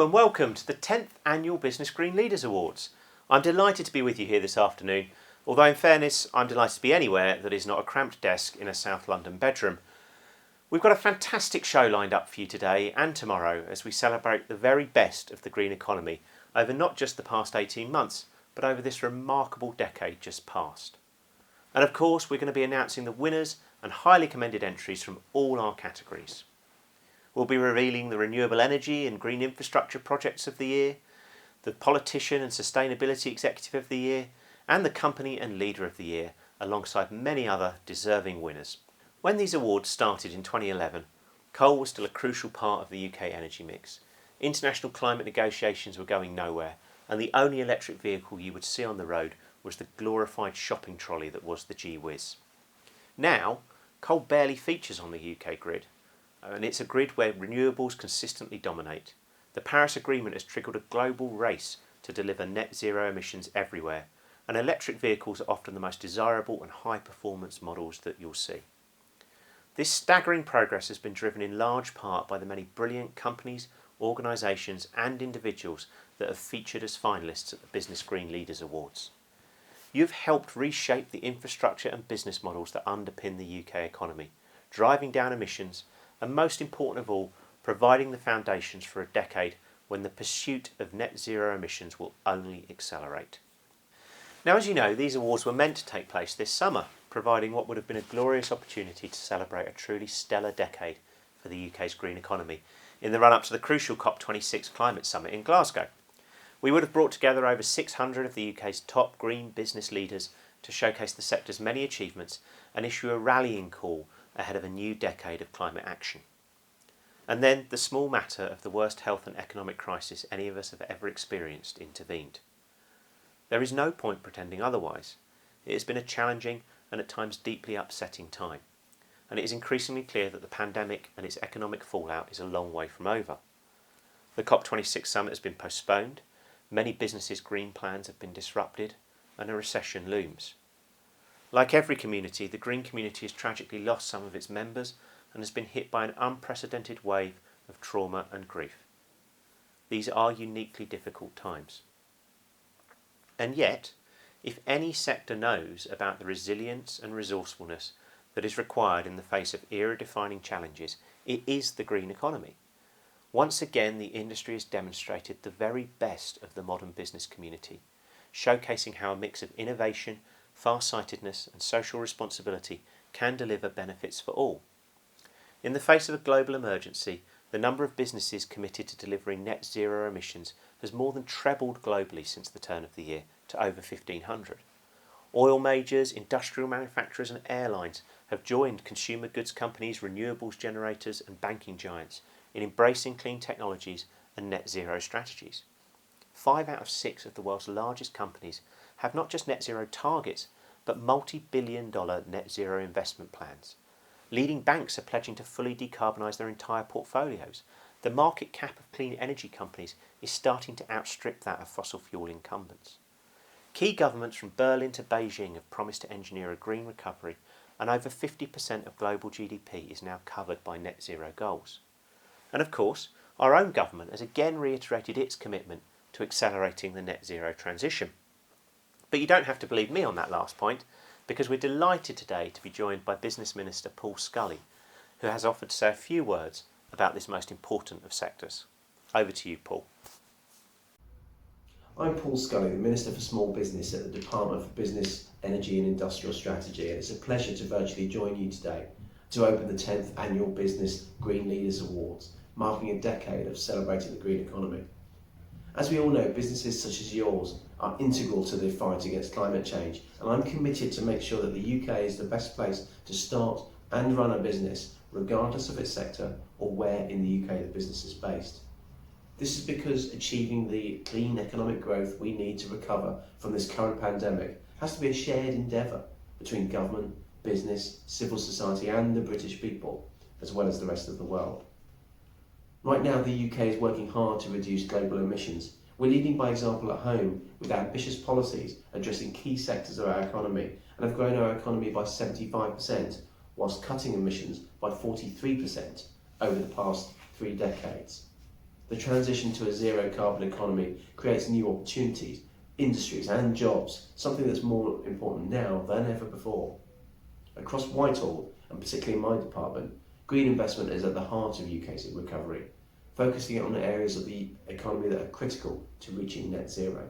Hello and welcome to the 10th Annual BusinessGreen Leaders Awards. I'm delighted to be with you here this afternoon, although in fairness I'm delighted to be anywhere that is not a cramped desk in a South London bedroom. We've got a fantastic show lined up for you today and tomorrow as we celebrate the very best of the green economy over not just the past 18 months, but over this remarkable decade just past. And of course we're going to be announcing the winners and highly commended entries from all our categories. We'll be revealing the renewable energy and green infrastructure projects of the year, the politician and sustainability executive of the year, and the company and leader of the year, alongside many other deserving winners. When these awards started in 2011, coal was still a crucial part of the UK energy mix. International climate negotiations were going nowhere, and the only electric vehicle you would see on the road was the glorified shopping trolley that was the Gee Whiz. Now, coal barely features on the UK grid, and it's a grid where renewables consistently dominate. The Paris Agreement has triggered a global race to deliver net zero emissions everywhere, and electric vehicles are often the most desirable and high performance models that you'll see. This staggering progress has been driven in large part by the many brilliant companies, organisations and individuals that have featured as finalists at the BusinessGreen Leaders Awards. You've helped reshape the infrastructure and business models that underpin the UK economy, driving down emissions and, most important of all, providing the foundations for a decade when the pursuit of net zero emissions will only accelerate. Now, as you know, these awards were meant to take place this summer, providing what would have been a glorious opportunity to celebrate a truly stellar decade for the UK's green economy in the run-up to the crucial COP26 climate summit in Glasgow. We would have brought together over 600 of the UK's top green business leaders to showcase the sector's many achievements and issue a rallying call ahead of a new decade of climate action. And then the small matter of the worst health and economic crisis any of us have ever experienced intervened. There is no point pretending otherwise. It has been a challenging and at times deeply upsetting time, and it is increasingly clear that the pandemic and its economic fallout is a long way from over. The COP26 summit has been postponed, many businesses' green plans have been disrupted, and a recession looms. Like every community, the green community has tragically lost some of its members and has been hit by an unprecedented wave of trauma and grief. These are uniquely difficult times. And yet, if any sector knows about the resilience and resourcefulness that is required in the face of era-defining challenges, it is the green economy. Once again, the industry has demonstrated the very best of the modern business community, showcasing how a mix of innovation, far-sightedness and social responsibility can deliver benefits for all. In the face of a global emergency, the number of businesses committed to delivering net zero emissions has more than trebled globally since the turn of the year to over 1,500. Oil majors, industrial manufacturers and airlines have joined consumer goods companies, renewables generators and banking giants in embracing clean technologies and net zero strategies. 5 out of 6 of the world's largest companies have not just net zero targets, but multi-billion-dollar net zero investment plans. Leading banks are pledging to fully decarbonise their entire portfolios. The market cap of clean energy companies is starting to outstrip that of fossil fuel incumbents. Key governments from Berlin to Beijing have promised to engineer a green recovery, and over 50% of global GDP is now covered by net zero goals. And of course, our own government has again reiterated its commitment to accelerating the net zero transition. But you don't have to believe me on that last point, because we're delighted today to be joined by Business Minister Paul Scully, who has offered to say a few words about this most important of sectors. Over to you, Paul. I'm Paul Scully, the Minister for Small Business at the Department for Business, Energy and Industrial Strategy, and it's a pleasure to virtually join you today to open the 10th Annual Business Green Leaders Awards, marking a decade of celebrating the green economy. As we all know, businesses such as yours are integral to the fight against climate change, and I'm committed to make sure that the UK is the best place to start and run a business, regardless of its sector or where in the UK the business is based. This is because achieving the clean economic growth we need to recover from this current pandemic has to be a shared endeavour between government, business, civil society and the British people, as well as the rest of the world. Right now, the UK is working hard to reduce global emissions. We're leading by example at home with ambitious policies addressing key sectors of our economy and have grown our economy by 75%, whilst cutting emissions by 43% over the past 3 decades. The transition to a zero carbon economy creates new opportunities, industries and jobs, something that's more important now than ever before. Across Whitehall, and particularly in my department, green investment is at the heart of UK's recovery, focusing on areas of the economy that are critical to reaching net zero.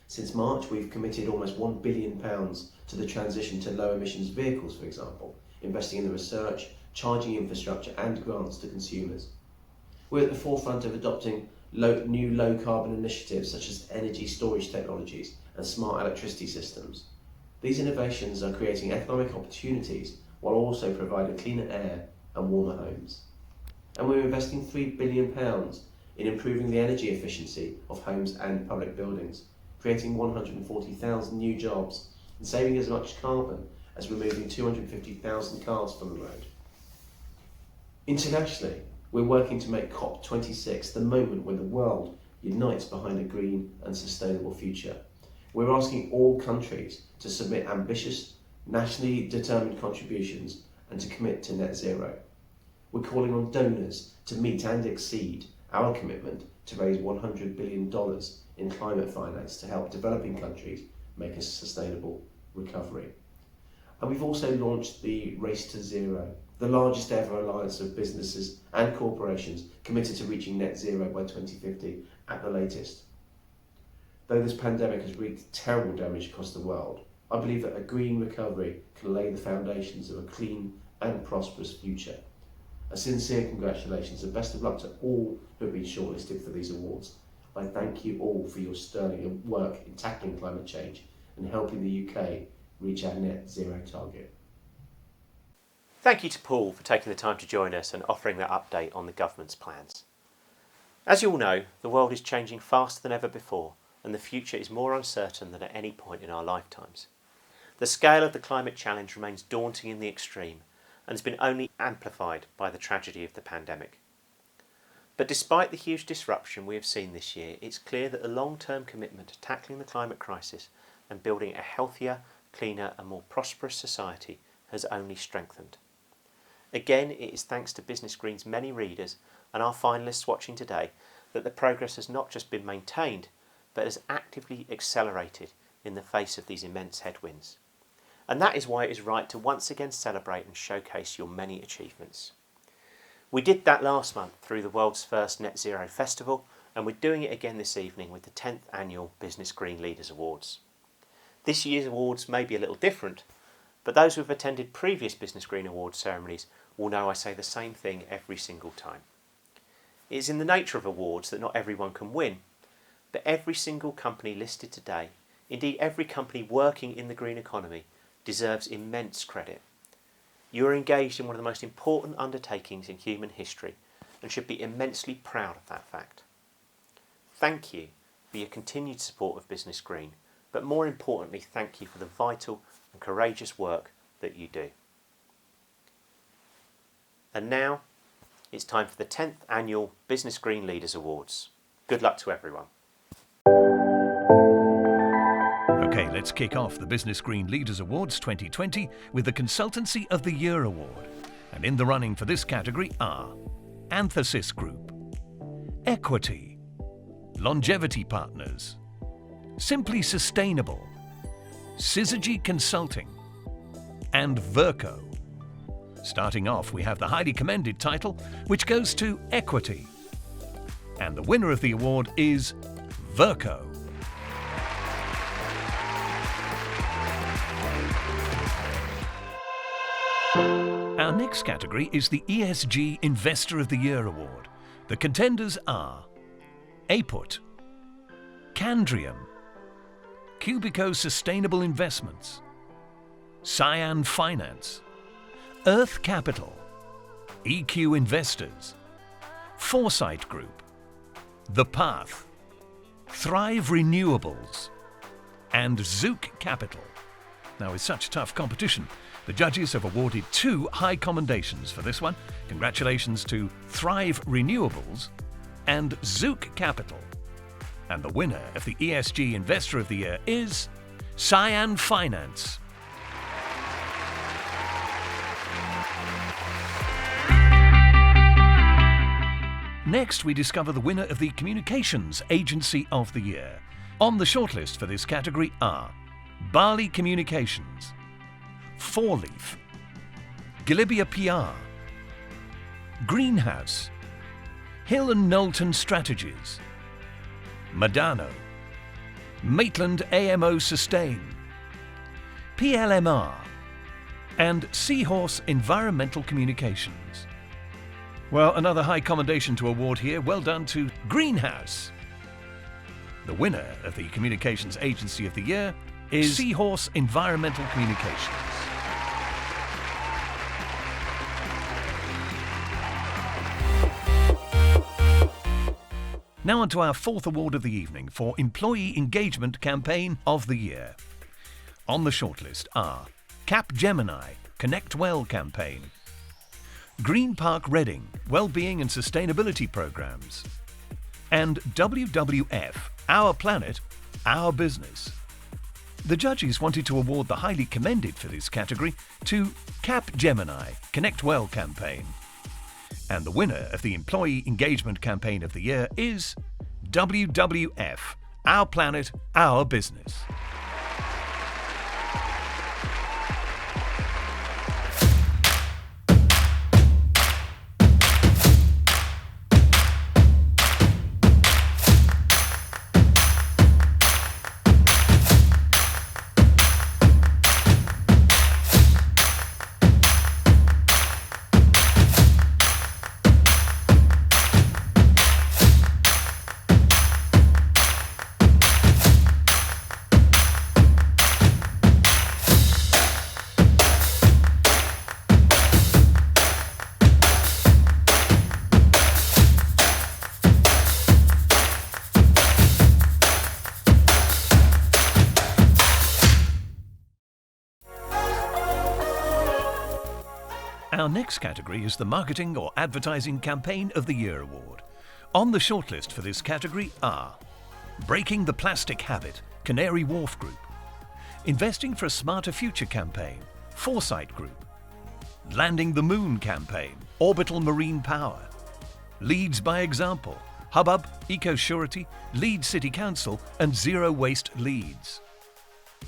Since March, we've committed almost £1 billion to the transition to low emissions vehicles, for example, investing in the research, charging infrastructure and grants to consumers. We're at the forefront of adopting new low carbon initiatives such as energy storage technologies and smart electricity systems. These innovations are creating economic opportunities while also providing cleaner air and warmer homes. And we're investing £3 billion in improving the energy efficiency of homes and public buildings, creating 140,000 new jobs and saving as much carbon as removing 250,000 cars from the road. Internationally, we're working to make COP26 the moment when the world unites behind a green and sustainable future. We're asking all countries to submit ambitious, nationally determined contributions and to commit to net zero. We're calling on donors to meet and exceed our commitment to raise $100 billion in climate finance to help developing countries make a sustainable recovery. And we've also launched the Race to Zero, the largest ever alliance of businesses and corporations committed to reaching net zero by 2050 at the latest. Though this pandemic has wreaked terrible damage across the world, I believe that a green recovery can lay the foundations of a clean and prosperous future. A sincere congratulations and best of luck to all who have been shortlisted for these awards. I thank you all for your sterling work in tackling climate change and helping the UK reach our net zero target. Thank you to Paul for taking the time to join us and offering that update on the government's plans. As you all know, the world is changing faster than ever before, and the future is more uncertain than at any point in our lifetimes. The scale of the climate challenge remains daunting in the extreme and has been only amplified by the tragedy of the pandemic. But despite the huge disruption we have seen this year, it's clear that the long-term commitment to tackling the climate crisis and building a healthier, cleaner and more prosperous society has only strengthened. Again, it is thanks to Business Green's many readers and our finalists watching today that the progress has not just been maintained, but has actively accelerated in the face of these immense headwinds. And that is why it is right to once again celebrate and showcase your many achievements. We did that last month through the world's first Net Zero Festival, and we're doing it again this evening with the 10th Annual Business Green Leaders Awards. This year's awards may be a little different, but those who have attended previous Business Green Awards ceremonies will know I say the same thing every single time. It is in the nature of awards that not everyone can win, but every single company listed today, indeed every company working in the green economy, deserves immense credit. You are engaged in one of the most important undertakings in human history and should be immensely proud of that fact. Thank you for your continued support of Business Green, but more importantly, thank you for the vital and courageous work that you do. And now, it's time for the 10th Annual Business Green Leaders Awards. Good luck to everyone. Okay, let's kick off the Business Green Leaders Awards 2020 with the Consultancy of the Year Award. And in the running for this category are Anthesis Group, Equity, Longevity Partners, Simply Sustainable, Syzygy Consulting, and Verco. Starting off, we have the highly commended title, which goes to Equity. And the winner of the award is Verco. Our next category is the ESG Investor of the Year Award. The contenders are Aput, Candrium, Cubico Sustainable Investments, Cyan Finance, Earth Capital, EQ Investors, Foresight Group, The Path, Thrive Renewables, and Zook Capital. Now, with such tough competition, the judges have awarded 2 high commendations for this one. Congratulations to Thrive Renewables and Zook Capital. And the winner of the ESG Investor of the Year is Cyan Finance. Next, we discover the winner of the Communications Agency of the Year. On the shortlist for this category are Barley Communications, Four Leaf, Galibia PR, Greenhouse, Hill and Knowlton Strategies, Madano, Maitland AMO Sustain, PLMR, and Seahorse Environmental Communications. Well, another high commendation to award here. Well done to Greenhouse. The winner of the Communications Agency of the Year is Seahorse Environmental Communications. Now on to our fourth award of the evening for Employee Engagement Campaign of the Year. On the shortlist are Capgemini Connect Well Campaign, Green Park Reading Wellbeing and Sustainability Programs, and WWF Our Planet, Our Business. The judges wanted to award the highly commended for this category to Capgemini Connect Well Campaign. And the winner of the Employee Engagement Campaign of the Year is WWF Our Planet, Our Business. Our next category is the Marketing or Advertising Campaign of the Year Award. On the shortlist for this category are Breaking the Plastic Habit, Canary Wharf Group, Investing for a Smarter Future Campaign, Foresight Group, Landing the Moon Campaign, Orbital Marine Power, Leads by Example, Hubbub, EcoSurety, Leeds City Council and Zero Waste Leeds.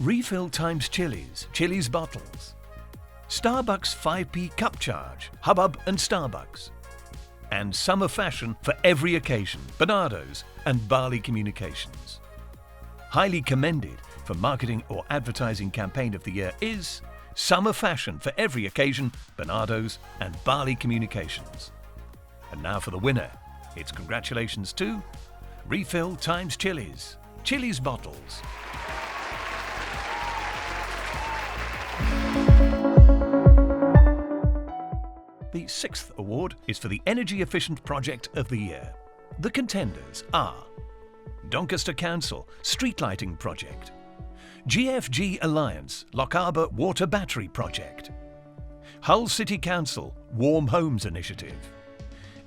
Refill Times Chili's, Chili's Bottles, Starbucks 5p Cup Charge, Hubbub and Starbucks. And Summer Fashion for Every Occasion, Bernardo's and Barley Communications. Highly commended for Marketing or Advertising Campaign of the Year is Summer Fashion for Every Occasion, Bernardo's and Barley Communications. And now for the winner. It's congratulations to Refill Times Chili's, Chili's Bottles. The sixth award is for the Energy Efficient Project of the Year. The contenders are Doncaster Council Street Lighting Project, GFG Alliance Lochaber Water Battery Project, Hull City Council Warm Homes Initiative,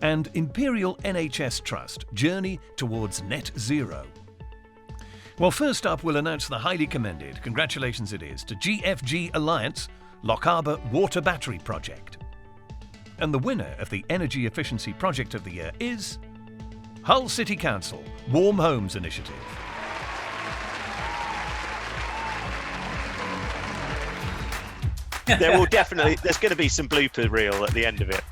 and Imperial NHS Trust Journey Towards Net Zero. Well, first up, we'll announce the highly commended, congratulations it is, to GFG Alliance Lochaber Water Battery Project. And the winner of the Energy Efficiency Project of the Year is Hull City Council Warm Homes Initiative. There's going to be some blooper reel at the end of it.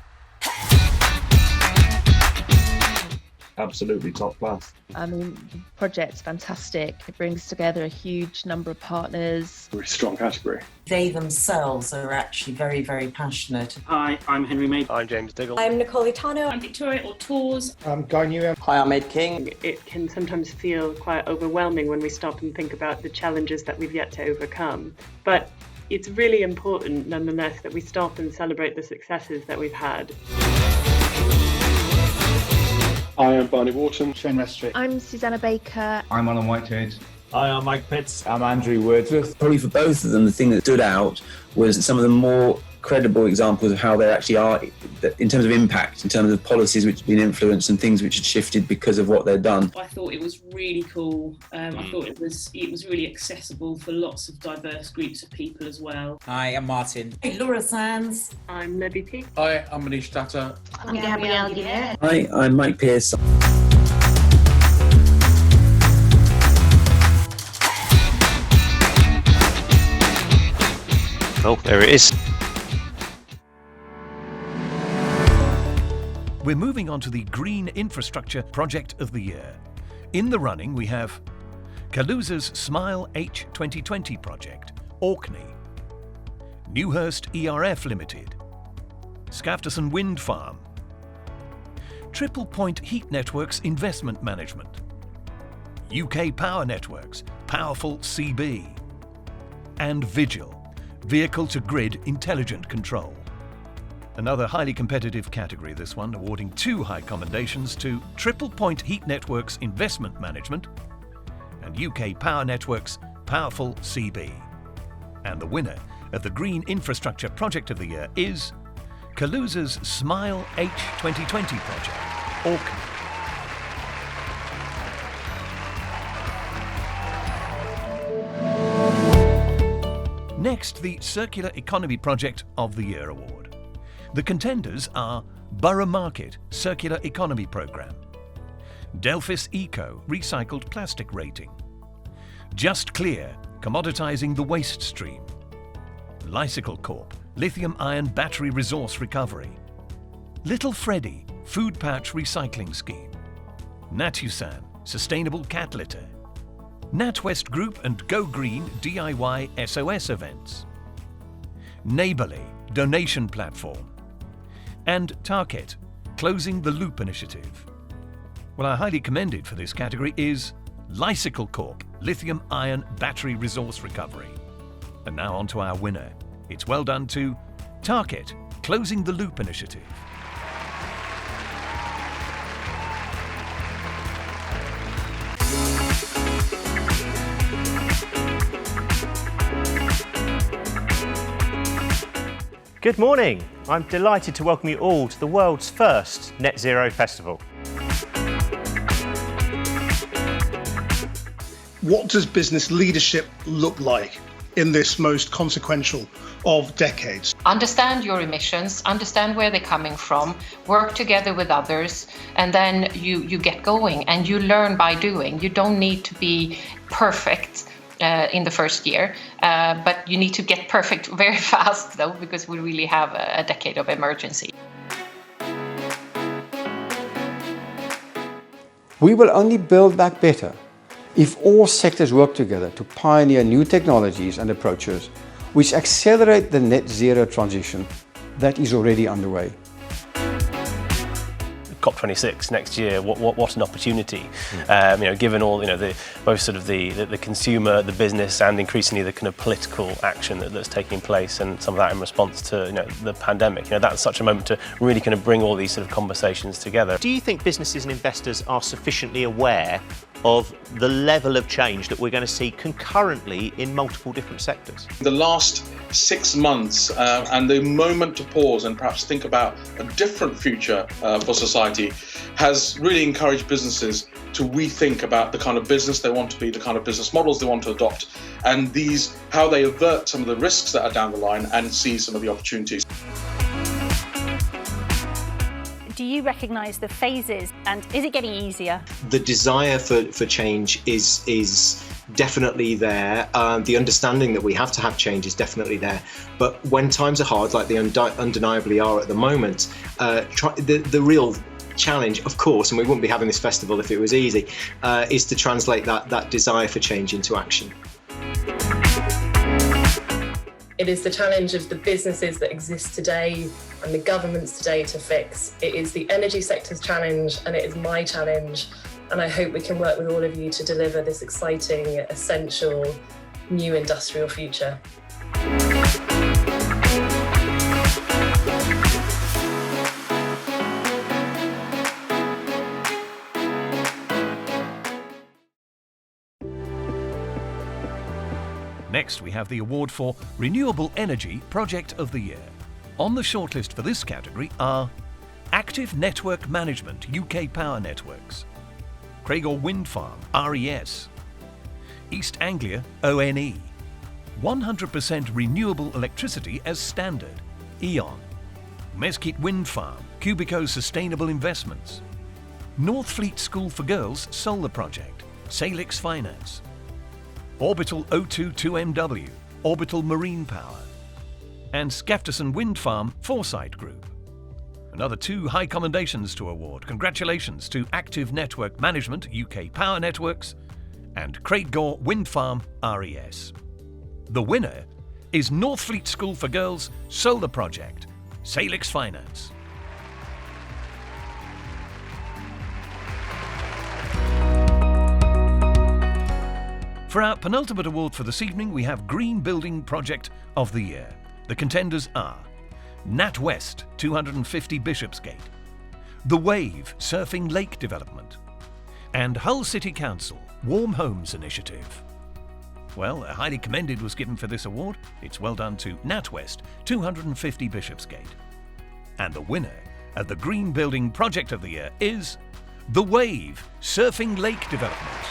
Absolutely top class. I mean, the project's fantastic. It brings together a huge number of partners. Very strong category. They themselves are actually very, very passionate. Hi, I'm Henry May. I'm James Diggle. I'm Nicole Itano. I'm Victoria O'Toole. I'm Guy Newham. Hi, I'm Ed King. It can sometimes feel quite overwhelming when we stop and think about the challenges that we've yet to overcome. But it's really important, nonetheless, that we stop and celebrate the successes that we've had. I am Barney Wharton. Shane Restrick. I'm Susanna Baker. I'm Alan Whitehead. Hi, I'm Mike Pitts. I'm Andrew Wordsworth. Probably for both of them, the thing that stood out was some of the more credible examples of how they actually are in terms of impact, in terms of policies which have been influenced and things which have shifted because of what they've done. I thought it was really cool. I thought it was really accessible for lots of diverse groups of people as well. Hi, I'm Martin. Hey, Laura Sands. I'm Libby P. Hi, I'm Manish Tata. I'm Gabrielle Guillet. Hi, I'm Mike Pearce. Oh, there it is. We're moving on to the Green Infrastructure Project of the Year. In the running, we have Kaluza's Smile H 2020 project, Orkney, Newhurst ERF Limited, Skafterson Wind Farm, Triple Point Heat Networks Investment Management, UK Power Networks, Powerful CB, and Vigil, Vehicle to Grid Intelligent Control. Another highly competitive category, this one, awarding 2 high commendations to Triple Point Heat Networks Investment Management and UK Power Networks Powerful CB. And the winner of the Green Infrastructure Project of the Year is Kaluza's Smile H 2020 project, Orkney. Next, the Circular Economy Project of the Year award. The contenders are Borough Market Circular Economy Programme, Delphis Eco Recycled Plastic Rating, Just Clear Commoditising the Waste Stream, Lysical Corp Lithium-Ion Battery Resource Recovery, Little Freddy Food Pouch Recycling Scheme, Natusan Sustainable Cat Litter, NatWest Group and Go Green DIY SOS events, Neighbourly Donation Platform, and Target Closing the Loop Initiative. Well, our highly commended for this category is Lysical Corp Lithium-Ion Battery Resource Recovery. And now on to our winner. It's well done to Target Closing the Loop Initiative. Good morning. I'm delighted to welcome you all to the world's first Net Zero Festival. What does business leadership look like in this most consequential of decades? Understand your emissions, understand where they're coming from, work together with others, and then you get going and you learn by doing. You don't need to be perfect in the first year, but you need to get perfect very fast though, because we really have a decade of emergency. We will only build back better if all sectors work together to pioneer new technologies and approaches which accelerate the net zero transition that is already underway. COP26 next year, what an opportunity. Given all, both sort of the consumer, the business, and increasingly the kind of political action that's taking place, and some of that in response to the pandemic. That's such a moment to really kind of bring all these sort of conversations together. Do you think businesses and investors are sufficiently aware of the level of change that we're going to see concurrently in multiple different sectors? The last 6 months and the moment to pause and perhaps think about a different future for society has really encouraged businesses to rethink about the kind of business they want to be, the kind of business models they want to adopt, and how they avert some of the risks that are down the line and see some of the opportunities. Do you recognise the phases, and is it getting easier? The desire for change is definitely there. The understanding that we have to have change is definitely there. But when times are hard, like they undeniably are at the moment, the real challenge, of course, and we wouldn't be having this festival if it was easy, is to translate that desire for change into action. It is the challenge of the businesses that exist today and the governments today to fix. It is the energy sector's challenge, and it is my challenge. And I hope we can work with all of you to deliver this exciting, essential, new industrial future. Next, we have the award for Renewable Energy Project of the Year. On the shortlist for this category are Active Network Management, UK Power Networks, Craigår Wind Farm, RES, East Anglia, ONE, 100% renewable electricity as standard, E.ON, Mesquite Wind Farm, Cubico Sustainable Investments, Northfleet School for Girls Solar Project, Salix Finance, Orbital O2 2MW, Orbital Marine Power, and Skafterson Wind Farm Foresight Group. Another 2 high commendations to award. Congratulations to Active Network Management, UK Power Networks, and Craigår Wind Farm, RES. The winner is Northfleet School for Girls Solar Project, Salix Finance. For our penultimate award for this evening, we have Green Building Project of the Year. The contenders are NatWest, 250 Bishopsgate, The Wave, Surfing Lake Development, and Hull City Council, Warm Homes Initiative. Well, a highly commended was given for this award. It's well done to NatWest, 250 Bishopsgate. And the winner of the Green Building Project of the Year is The Wave, Surfing Lake Development.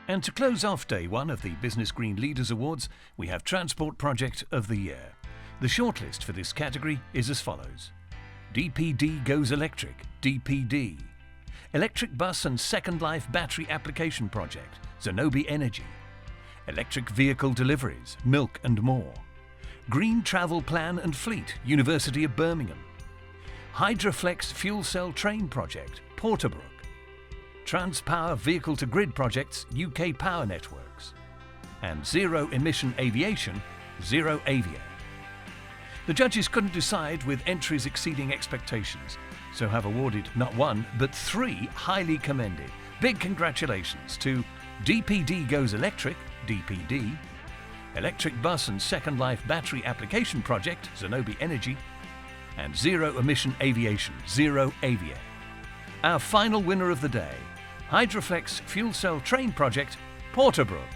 And to close off day one of the Business Green Leaders Awards, we have Transport Project of the Year. The shortlist for this category is as follows. DPD Goes Electric, DPD. Electric Bus and Second Life Battery Application Project, Zenobi Energy. Electric Vehicle Deliveries, Milk and More. Green Travel Plan and Fleet, University of Birmingham. Hydroflex Fuel Cell Train Project, Porterbrook. Transpower Vehicle to Grid Projects, UK Power Networks, and Zero Emission Aviation, Zero Avia. The judges couldn't decide with entries exceeding expectations, so have awarded not 1 but 3 highly commended. Big congratulations to DPD Goes Electric, DPD, Electric Bus and Second Life Battery Application Project, Zenobi Energy, and Zero Emission Aviation, Zero Avia. Our final winner of the day, Hydroflex Fuel Cell Train Project, Porterbrook.